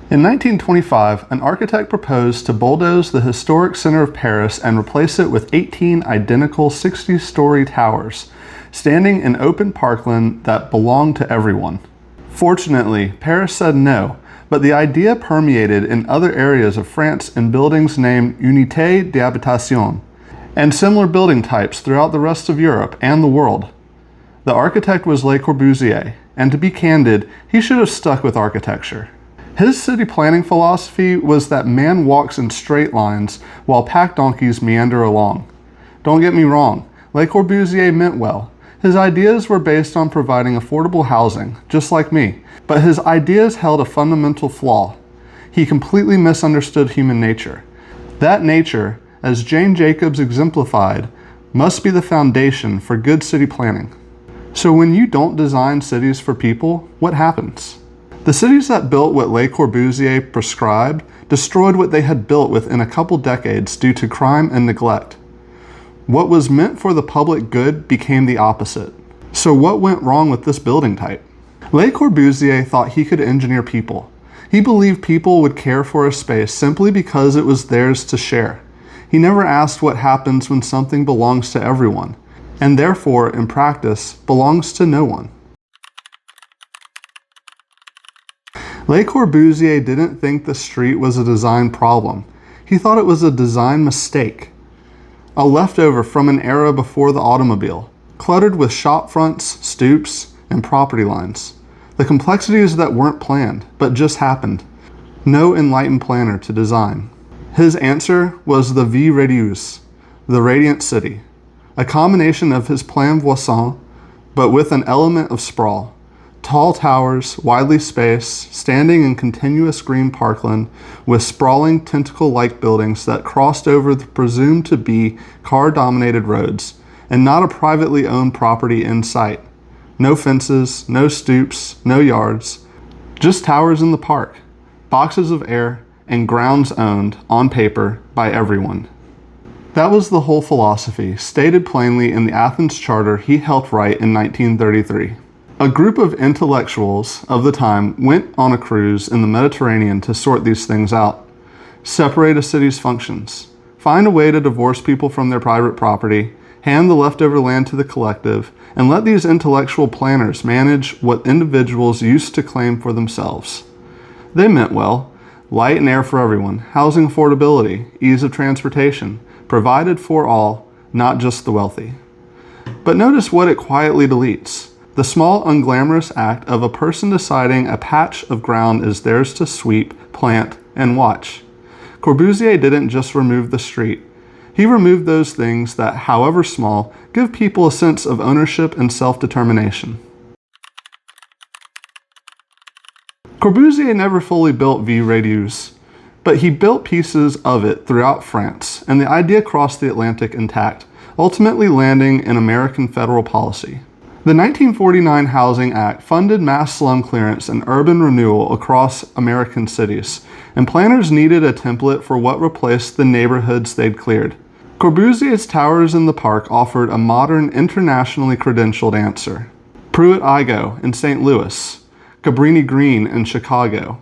In 1925, an architect proposed to bulldoze the historic center of Paris and replace it with 18 identical 60-story towers, standing in open parkland that belonged to everyone. Fortunately, Paris said no, but the idea permeated in other areas of France in buildings named Unité d'habitation, and similar building types throughout the rest of Europe and the world. The architect was Le Corbusier, and to be candid, he should have stuck with architecture. His city planning philosophy was that man walks in straight lines while pack donkeys meander along. Don't get me wrong, Le Corbusier meant well. His ideas were based on providing affordable housing, just like me, but his ideas held a fundamental flaw. He completely misunderstood human nature. That nature, as Jane Jacobs exemplified, must be the foundation for good city planning. So when you don't design cities for people, what happens? The cities that built what Le Corbusier prescribed destroyed what they had built within a couple decades due to crime and neglect. What was meant for the public good became the opposite. So what went wrong with this building type? Le Corbusier thought he could engineer people. He believed people would care for a space simply because it was theirs to share. He never asked what happens when something belongs to everyone, and therefore, in practice, belongs to no one. Le Corbusier didn't think the street was a design problem. He thought it was a design mistake. A leftover from an era before the automobile, cluttered with shop fronts, stoops, and property lines. The complexities that weren't planned, but just happened. No enlightened planner to design. His answer was the Ville Radieuse, the radiant city. A combination of his plan voisin, but with an element of sprawl. Tall towers, widely spaced, standing in continuous green parkland, with sprawling tentacle-like buildings that crossed over the presumed to be car-dominated roads, and not a privately owned property in sight. No fences, no stoops, no yards, just towers in the park, boxes of air, and grounds owned, on paper, by everyone. That was the whole philosophy, stated plainly in the Athens Charter he helped write in 1933. A group of intellectuals of the time went on a cruise in the Mediterranean to sort these things out. Separate a city's functions. Find a way to divorce people from their private property, hand the leftover land to the collective, and let these intellectual planners manage what individuals used to claim for themselves. They meant well. Light and air for everyone, housing affordability, ease of transportation, provided for all, not just the wealthy. But notice what it quietly deletes. The small, unglamorous act of a person deciding a patch of ground is theirs to sweep, plant, and watch. Corbusier didn't just remove the street. He removed those things that, however small, give people a sense of ownership and self-determination. Corbusier never fully built Ville Radieuse, but he built pieces of it throughout France, and the idea crossed the Atlantic intact, ultimately landing in American federal policy. The 1949 Housing Act funded mass slum clearance and urban renewal across American cities, and planners needed a template for what replaced the neighborhoods they'd cleared. Corbusier's towers in the park offered a modern, internationally credentialed answer. Pruitt-Igoe in St. Louis, Cabrini-Green in Chicago,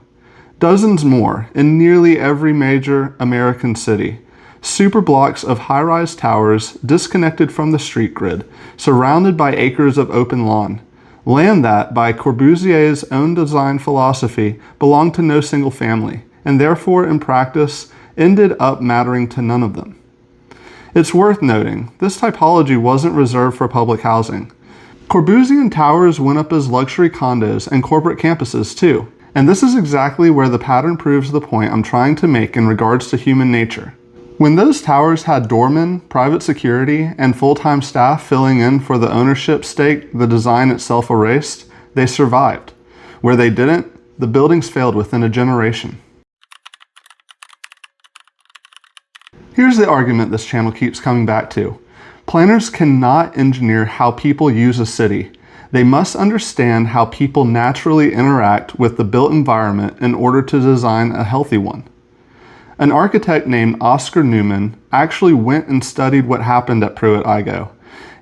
dozens more in nearly every major American city. Super blocks of high-rise towers disconnected from the street grid, surrounded by acres of open lawn. Land that, by Corbusier's own design philosophy, belonged to no single family, and therefore, in practice, ended up mattering to none of them. It's worth noting, this typology wasn't reserved for public housing. Corbusier towers went up as luxury condos and corporate campuses too, and this is exactly where the pattern proves the point I'm trying to make in regards to human nature. When those towers had doormen, private security, and full-time staff filling in for the ownership stake the design itself erased, they survived. Where they didn't, the buildings failed within a generation. Here's the argument this channel keeps coming back to. Planners cannot engineer how people use a city. They must understand how people naturally interact with the built environment in order to design a healthy one. An architect named Oscar Newman actually went and studied what happened at Pruitt-Igoe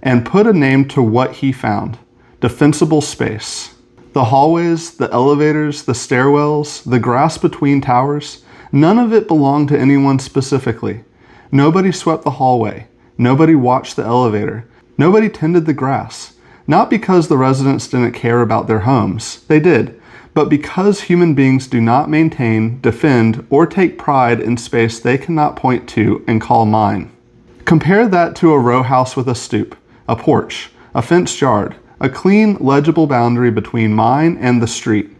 and put a name to what he found: defensible space. The hallways, the elevators, the stairwells, the grass between towers, none of it belonged to anyone specifically. Nobody swept the hallway. Nobody watched the elevator. Nobody tended the grass. Not because the residents didn't care about their homes. They did. But because human beings do not maintain, defend, or take pride in space they cannot point to and call mine. Compare that to a row house with a stoop, a porch, a fenced yard, a clean, legible boundary between mine and the street.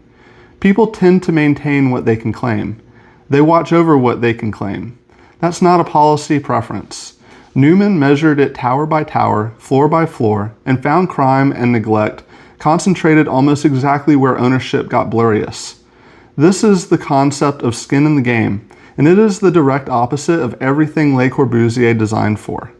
People tend to maintain what they can claim. They watch over what they can claim. That's not a policy preference. Newman measured it tower by tower, floor by floor, and found crime and neglect concentrated almost exactly where ownership got blurriest. This is the concept of skin in the game, and it is the direct opposite of everything Le Corbusier designed for.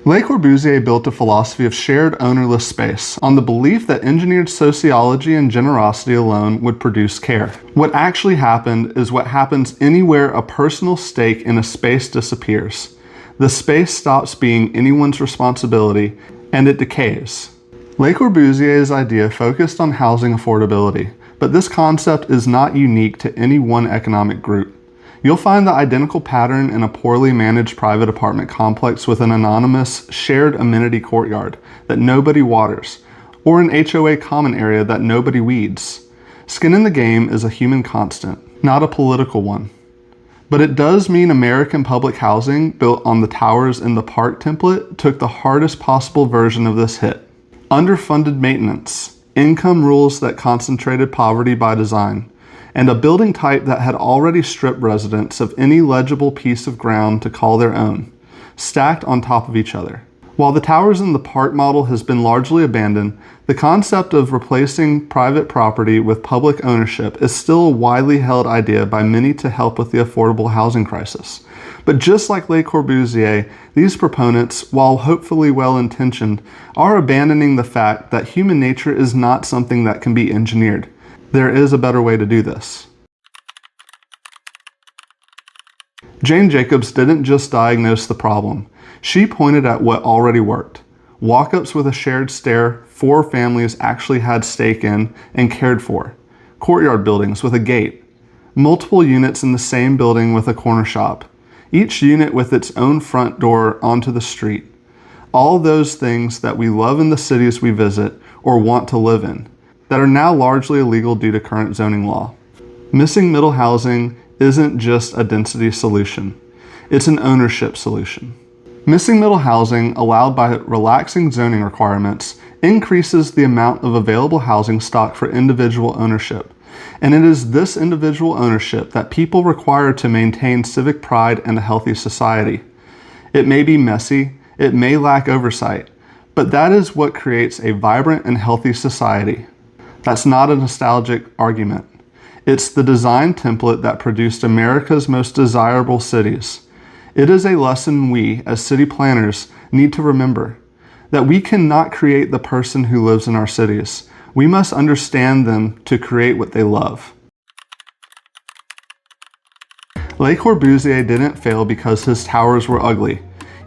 Le Corbusier built a philosophy of shared ownerless space on the belief that engineered sociology and generosity alone would produce care. What actually happened is what happens anywhere a personal stake in a space disappears. The space stops being anyone's responsibility and it decays. Le Corbusier's idea focused on housing affordability, but this concept is not unique to any one economic group. You'll find the identical pattern in a poorly managed private apartment complex with an anonymous, shared amenity courtyard that nobody waters, or an HOA common area that nobody weeds. Skin in the game is a human constant, not a political one. But it does mean American public housing built on the towers in the park template took the hardest possible version of this hit. Underfunded maintenance, income rules that concentrated poverty by design, and a building type that had already stripped residents of any legible piece of ground to call their own, stacked on top of each other. While the towers in the park model has been largely abandoned, the concept of replacing private property with public ownership is still a widely held idea by many to help with the affordable housing crisis. But just like Le Corbusier, these proponents, while hopefully well-intentioned, are abandoning the fact that human nature is not something that can be engineered. There is a better way to do this. Jane Jacobs didn't just diagnose the problem. She pointed at what already worked. Walk-ups with a shared stair 4 families actually had stake in and cared for. Courtyard buildings with a gate. Multiple units in the same building with a corner shop. Each unit with its own front door onto the street. All those things that we love in the cities we visit or want to live in, that are now largely illegal due to current zoning law. Missing middle housing isn't just a density solution. It's an ownership solution. Missing middle housing, allowed by relaxing zoning requirements, increases the amount of available housing stock for individual ownership. And it is this individual ownership that people require to maintain civic pride and a healthy society. It may be messy, it may lack oversight, but that is what creates a vibrant and healthy society. That's not a nostalgic argument. It's the design template that produced America's most desirable cities. It is a lesson we, as city planners, need to remember, that we cannot create the person who lives in our cities. We must understand them to create what they love. Le Corbusier didn't fail because his towers were ugly,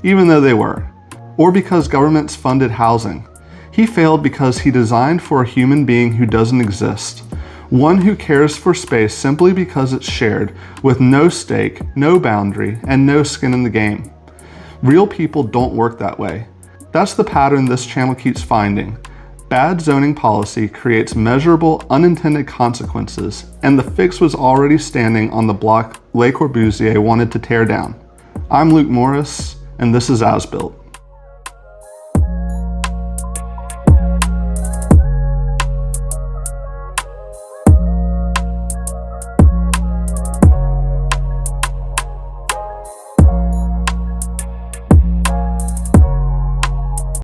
even though they were, or because governments funded housing. He failed because he designed for a human being who doesn't exist, one who cares for space simply because it's shared, with no stake, no boundary, and no skin in the game. Real people don't work that way. That's the pattern this channel keeps finding. Bad zoning policy creates measurable, unintended consequences, and the fix was already standing on the block Le Corbusier wanted to tear down. I'm Luke Morris, and this is AsBuilt.